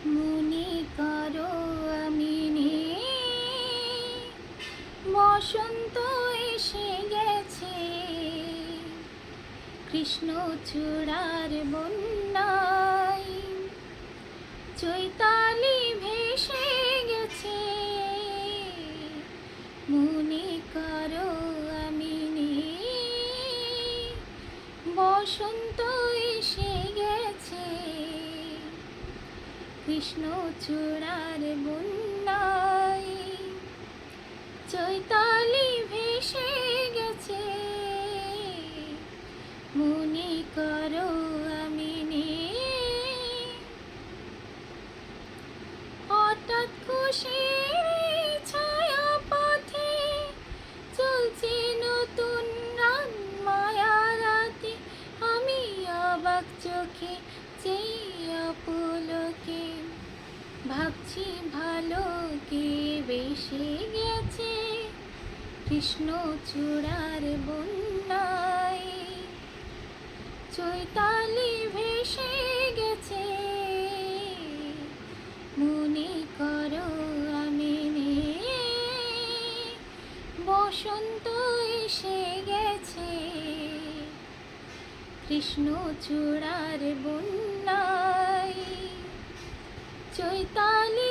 মনে করো আমি নেই, বসন্ত এসে গেছে, কৃষ্ণচূড়ার বন্যায় চৈতালি ভেসে গেছে। মনে করো আমি নেই, বসন্ত এসে গেছে, কৃষ্ণচূড়ার বন্যায় চৈতালি ভেসে গেছে। মনে করো আমি নেই, হঠাৎ খুশির ছায়া পথে চলছে নতুন রান মায়া রাতে। আমি অবাক চোখে চেয়ে পুলকে ভাবছি ভালো কে বেসে গেছে, কৃষ্ণচূড়ার বন্যায় চৈতালি ভেসে গেছে। মনে করো আমি নেই, বসন্ত এসে গেছে, কৃষ্ণচূড়ার বন্যায় চৈতালি